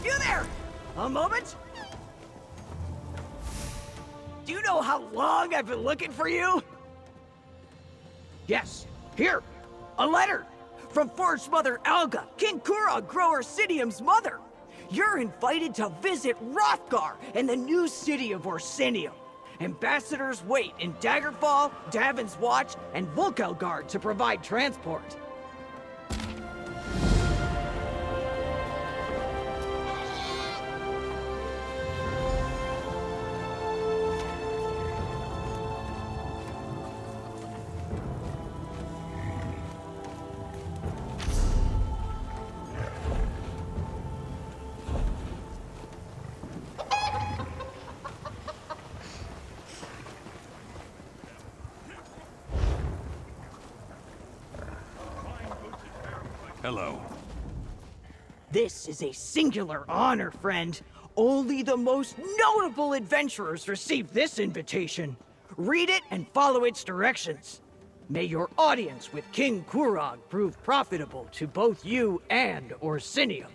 You there! A moment? Do you know how long I've been looking for you? Yes, here, a letter from Forge Mother Alga, King Kura Grower Orsinium's mother. You're invited to visit Rothgar and the new city of Orsinium. Ambassadors wait in Daggerfall, Davin's Watch, and Volkelgard to provide transport. Hello. This is a singular honor, friend. Only the most notable adventurers receive this invitation. Read it and follow its directions. May your audience with King Kurog prove profitable to both you and Orsinium.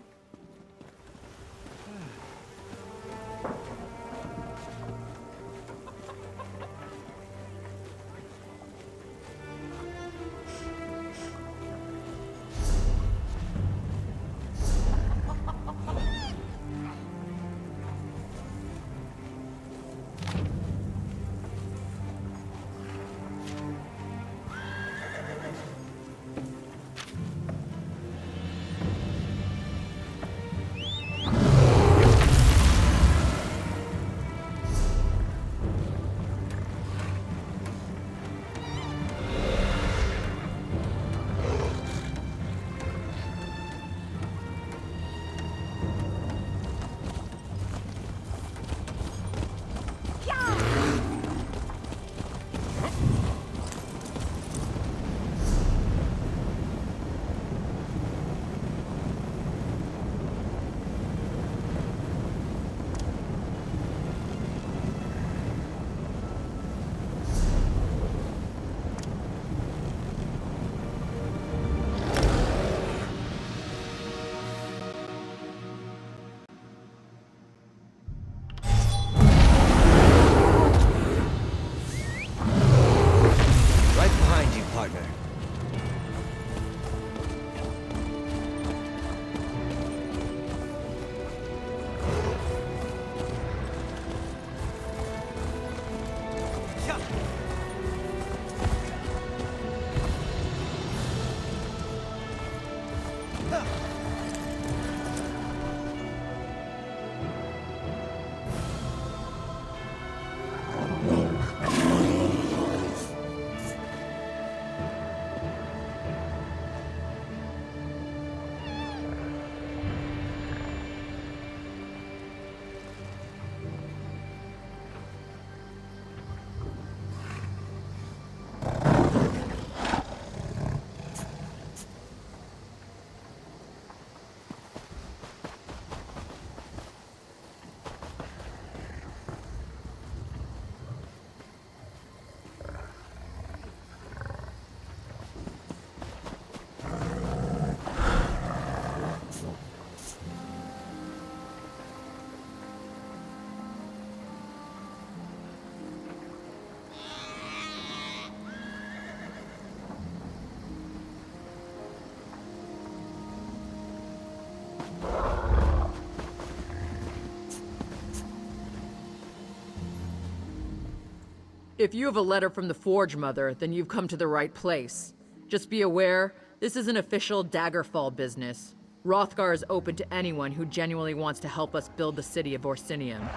If you have a letter from the Forge Mother, then you've come to the right place. Just be aware, this is an official Daggerfall business. Rothgar is open to anyone who genuinely wants to help us build the city of Orsinium.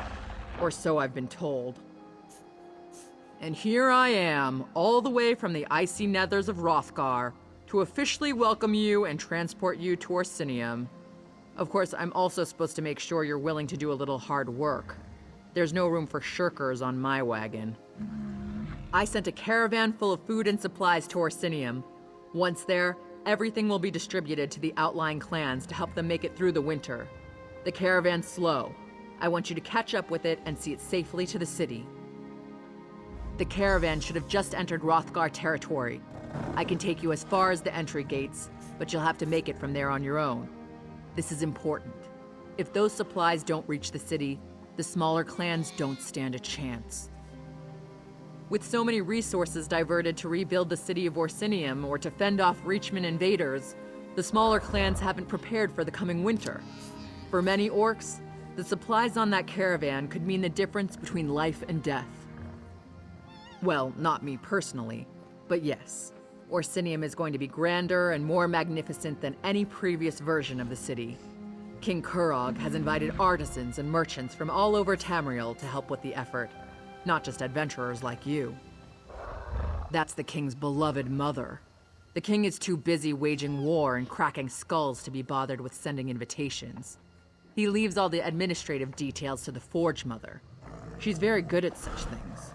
Or so I've been told. And here I am, all the way from the icy nethers of Rothgar, to officially welcome you and transport you to Orsinium. Of course, I'm also supposed to make sure you're willing to do a little hard work. There's no room for shirkers on my wagon. I sent a caravan full of food and supplies to Orsinium. Once there, everything will be distributed to the outlying clans to help them make it through the winter. The caravan's slow. I want you to catch up with it and see it safely to the city. The caravan should have just entered Rothgar territory. I can take you as far as the entry gates, but you'll have to make it from there on your own. This is important. If those supplies don't reach the city, the smaller clans don't stand a chance. With so many resources diverted to rebuild the city of Orsinium or to fend off Reachman invaders, the smaller clans haven't prepared for the coming winter. For many orcs, the supplies on that caravan could mean the difference between life and death. Well, not me personally, but yes, Orsinium is going to be grander and more magnificent than any previous version of the city. King Kurog has invited artisans and merchants from all over Tamriel to help with the effort, not just adventurers like you. That's the king's beloved mother. The king is too busy waging war and cracking skulls to be bothered with sending invitations. He leaves all the administrative details to the Forge Mother. She's very good at such things.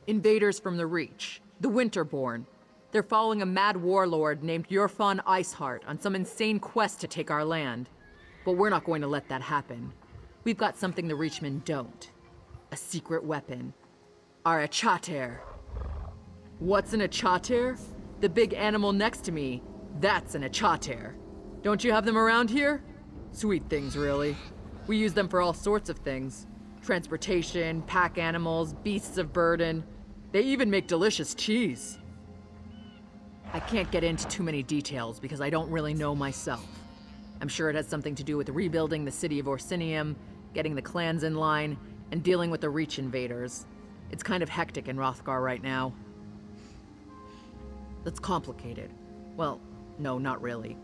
Invaders from the Reach, the Winterborn. They're following a mad warlord named Yorfon Iceheart on some insane quest to take our land. But we're not going to let that happen. We've got something the Reachmen don't. A secret weapon. Our Achater. What's an Achater? The big animal next to me. That's an Achater. Don't you have them around here? Sweet things, really. We use them for all sorts of things. Transportation, pack animals, beasts of burden. They even make delicious cheese. I can't get into too many details because I don't really know myself. I'm sure it has something to do with rebuilding the city of Orsinium, getting the clans in line, and dealing with the Reach invaders. It's kind of hectic in Hrothgar right now. That's complicated. Well, no, not really.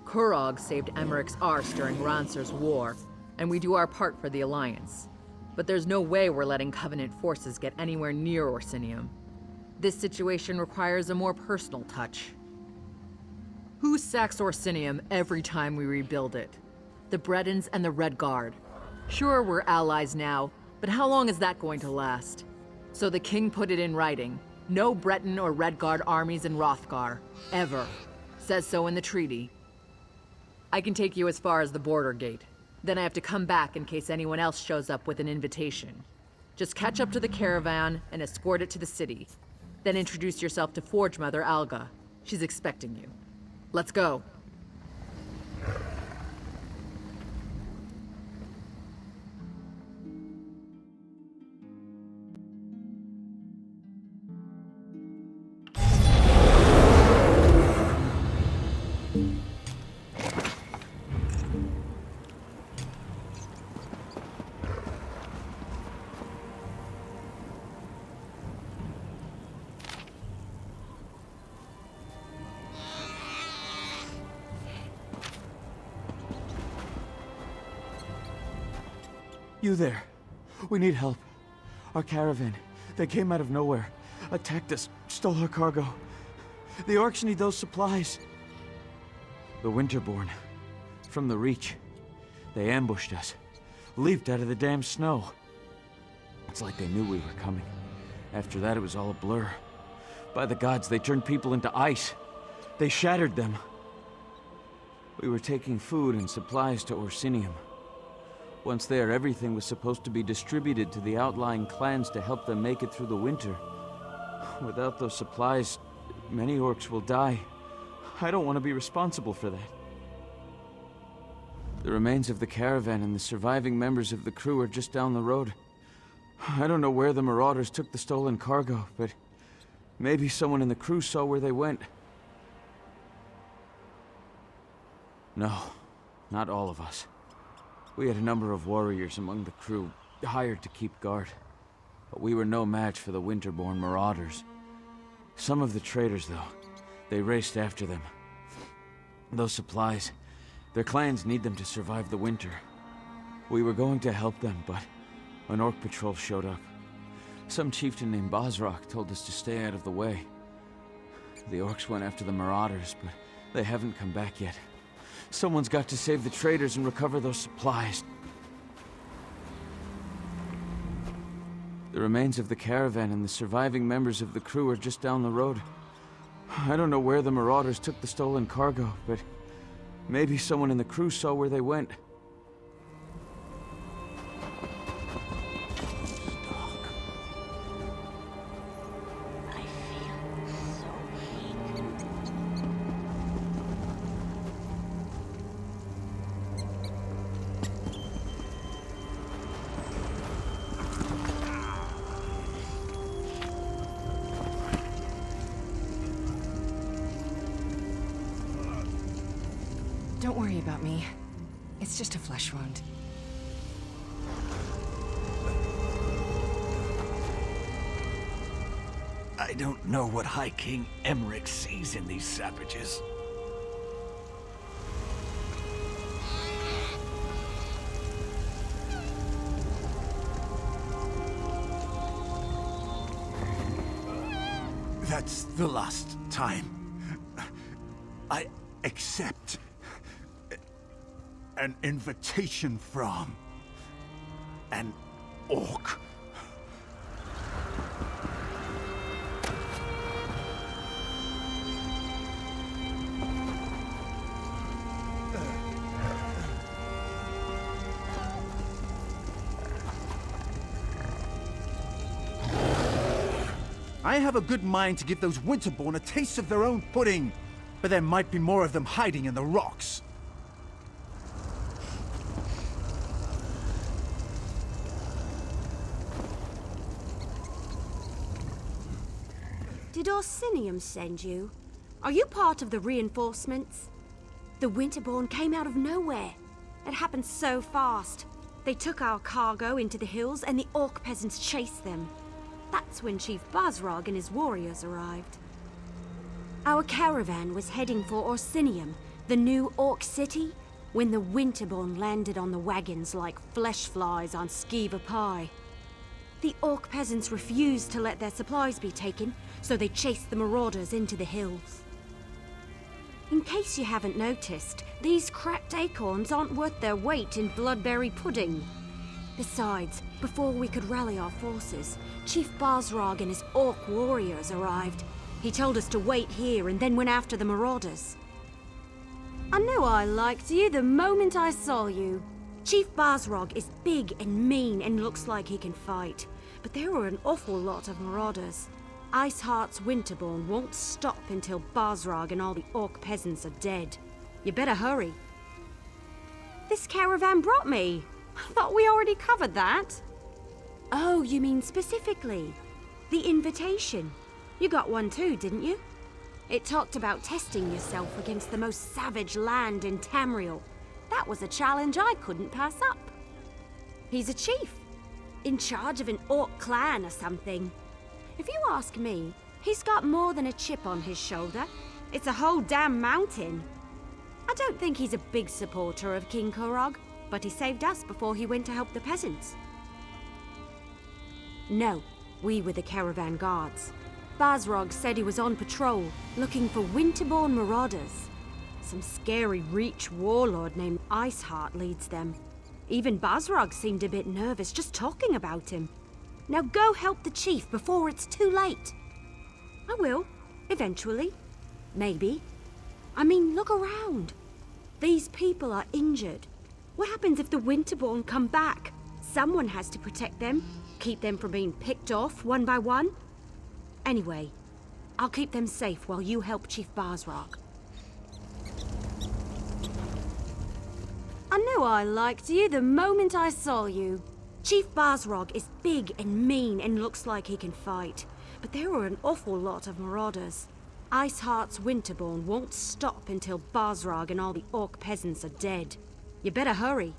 Kurog saved Emmerich's arse during Ranser's war, and we do our part for the Alliance. But there's no way we're letting Covenant forces get anywhere near Orsinium. This situation requires a more personal touch. Who sacks Orsinium every time we rebuild it? The Bretons and the Red Guard. Sure, we're allies now, but how long is that going to last? So the king put it in writing. No Breton or Red Guard armies in Hrothgar. Ever. Says so in the treaty. I can take you as far as the border gate. Then I have to come back in case anyone else shows up with an invitation. Just catch up to the caravan and escort it to the city. Then introduce yourself to Forge Mother Alga. She's expecting you. Let's go. You there. We need help. Our caravan. They came out of nowhere. Attacked us. Stole our cargo. The orcs need those supplies. The Winterborn. From the Reach. They ambushed us. Leaped out of the damn snow. It's like they knew we were coming. After that, it was all a blur. By the gods, they turned people into ice. They shattered them. We were taking food and supplies to Orsinium. Once there, everything was supposed to be distributed to the outlying clans to help them make it through the winter. Without those supplies, many orcs will die. I don't want to be responsible for that. The remains of the caravan and the surviving members of the crew are just down the road. I don't know where the marauders took the stolen cargo, but maybe someone in the crew saw where they went. No, not all of us. We had a number of warriors among the crew, hired to keep guard. But we were no match for the Winterborn marauders. Some of the traders, though, they raced after them. Those supplies, their clans need them to survive the winter. We were going to help them, but an orc patrol showed up. Some chieftain named Bosrock told us to stay out of the way. The orcs went after the marauders, but they haven't come back yet. Someone's got to save the traders and recover those supplies. The remains of the caravan and the surviving members of the crew are just down the road. I don't know where the marauders took the stolen cargo, but maybe someone in the crew saw where they went. I feel so Don't worry about me. It's just a flesh wound. I don't know what High King Emmerich sees in these savages. That's the last time. I accept an invitation from an orc. I have a good mind to give those Winterborn a taste of their own pudding, but there might be more of them hiding in the rocks. Did Orsinium send you? Are you part of the reinforcements? The Winterborn came out of nowhere. It happened so fast. They took our cargo into the hills and the orc peasants chased them. That's when Chief Basrog and his warriors arrived. Our caravan was heading for Orsinium, the new orc city, when the Winterborn landed on the wagons like flesh flies on Skiva pie. The orc peasants refused to let their supplies be taken, so they chased the marauders into the hills. In case you haven't noticed, these cracked acorns aren't worth their weight in bloodberry pudding. Besides, before we could rally our forces, Chief Basrog and his orc warriors arrived. He told us to wait here and then went after the marauders. I knew I liked you the moment I saw you. Chief Basrog is big and mean and looks like he can fight, but there are an awful lot of marauders. Iceheart's Winterborn won't stop until Basrog and all the orc peasants are dead. You better hurry. This caravan brought me. I thought we already covered that. Oh, you mean specifically? The invitation. You got one too, didn't you? It talked about testing yourself against the most savage land in Tamriel. That was a challenge I couldn't pass up. He's a chief, in charge of an orc clan or something. If you ask me, he's got more than a chip on his shoulder. It's a whole damn mountain. I don't think he's a big supporter of King Korog, but he saved us before he went to help the peasants. No, we were the caravan guards. Basrog said he was on patrol, looking for Winterborn marauders. Some scary Reach warlord named Iceheart leads them. Even Basrog seemed a bit nervous just talking about him. Now go help the chief before it's too late. I will, eventually. Maybe. I mean, look around. These people are injured. What happens if the Winterborn come back? Someone has to protect them, keep them from being picked off one by one. Anyway, I'll keep them safe while you help Chief Basrog. I knew I liked you the moment I saw you. Chief Basrog is big and mean and looks like he can fight, but there are an awful lot of marauders. Iceheart's Winterborn won't stop until Basrog and all the orc peasants are dead. You better hurry.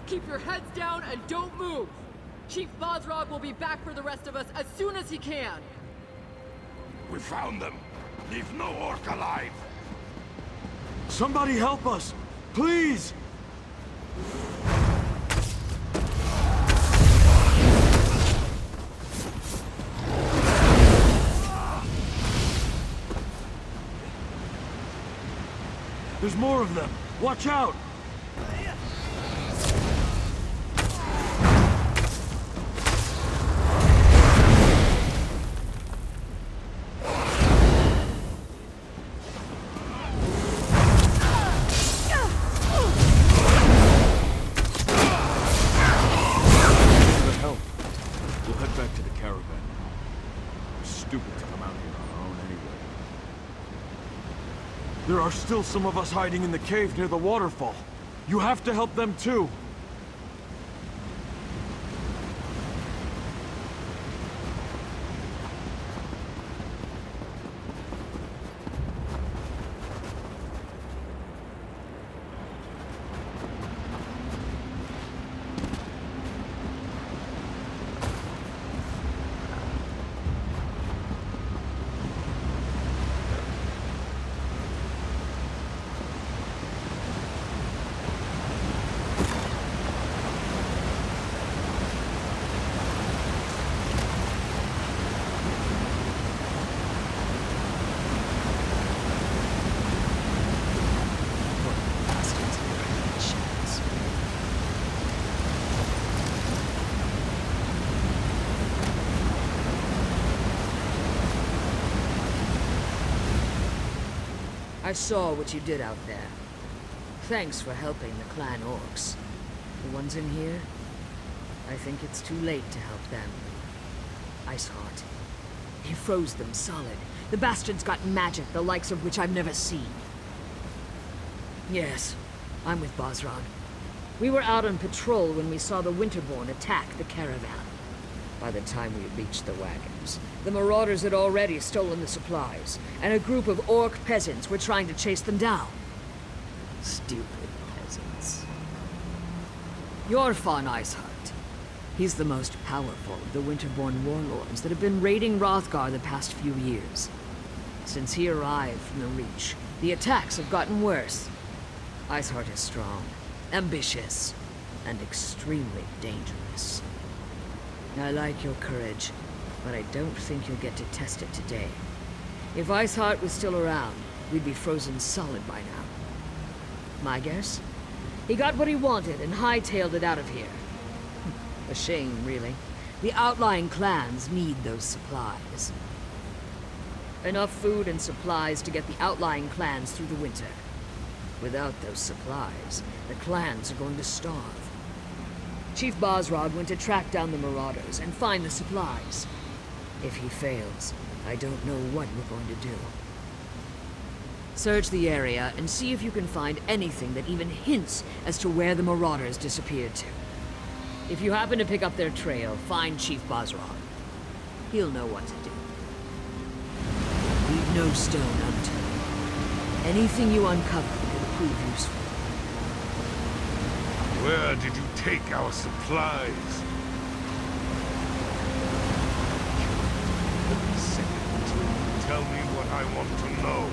Keep your heads down and don't move! Chief Basrog will be back for the rest of us as soon as he can! We found them. Leave no orc alive. Somebody help us! Please! There's more of them. Watch out! There are still some of us hiding in the cave near the waterfall. You have to help them too. I saw what you did out there. Thanks for helping the clan orcs. The ones in here? I think it's too late to help them. Iceheart. He froze them solid. The bastards got magic, the likes of which I've never seen. Yes, I'm with Bosrog. We were out on patrol when we saw the Winterborn attack the caravan. By the time we reached the wagons, the marauders had already stolen the supplies, and a group of orc peasants were trying to chase them down. Stupid peasants. You're Fawn Iceheart. He's the most powerful of the Winterborn warlords that have been raiding Hrothgar the past few years. Since he arrived from the Reach, the attacks have gotten worse. Iceheart is strong, ambitious, and extremely dangerous. I like your courage, but I don't think you'll get to test it today. If Iceheart was still around, we'd be frozen solid by now. My guess? He got what he wanted and hightailed it out of here. A shame, really. The outlying clans need those supplies. Enough food and supplies to get the outlying clans through the winter. Without those supplies, the clans are going to starve. Chief Bosrog went to track down the marauders and find the supplies. If he fails, I don't know what we're going to do. Search the area and see if you can find anything that even hints as to where the marauders disappeared to. If you happen to pick up their trail, find Chief Bosrog. He'll know what to do. Leave no stone unturned. Anything you uncover will prove useful. Where did you take our supplies? Every second, tell me what I want to know.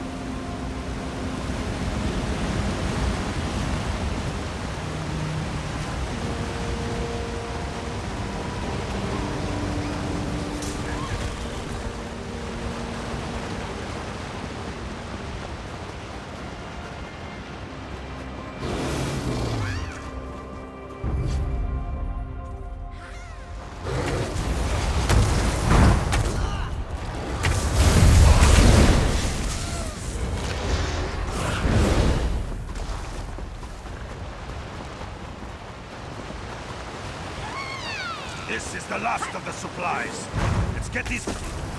This is the last of the supplies. Let's get these...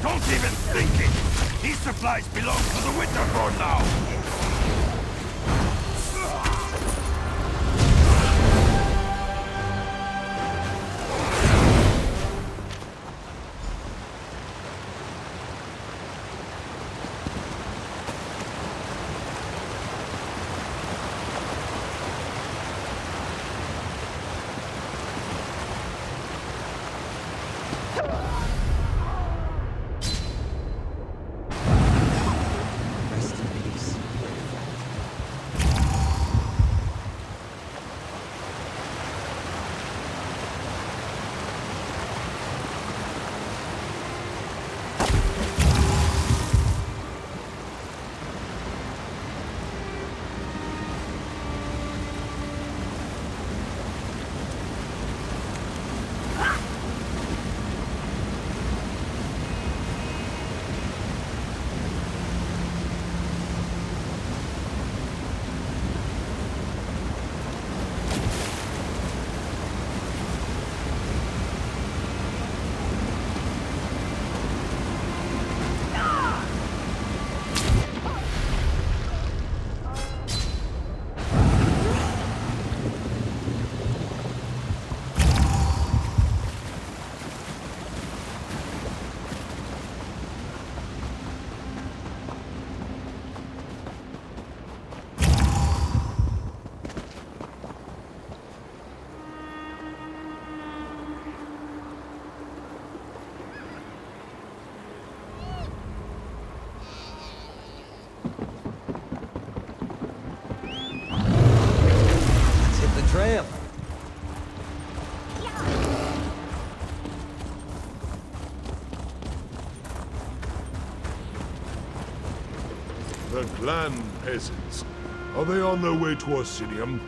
Don't even think it! These supplies belong to the Winterborn now! Rest in peace. the clan peasants. Are they on their way to Orsinium?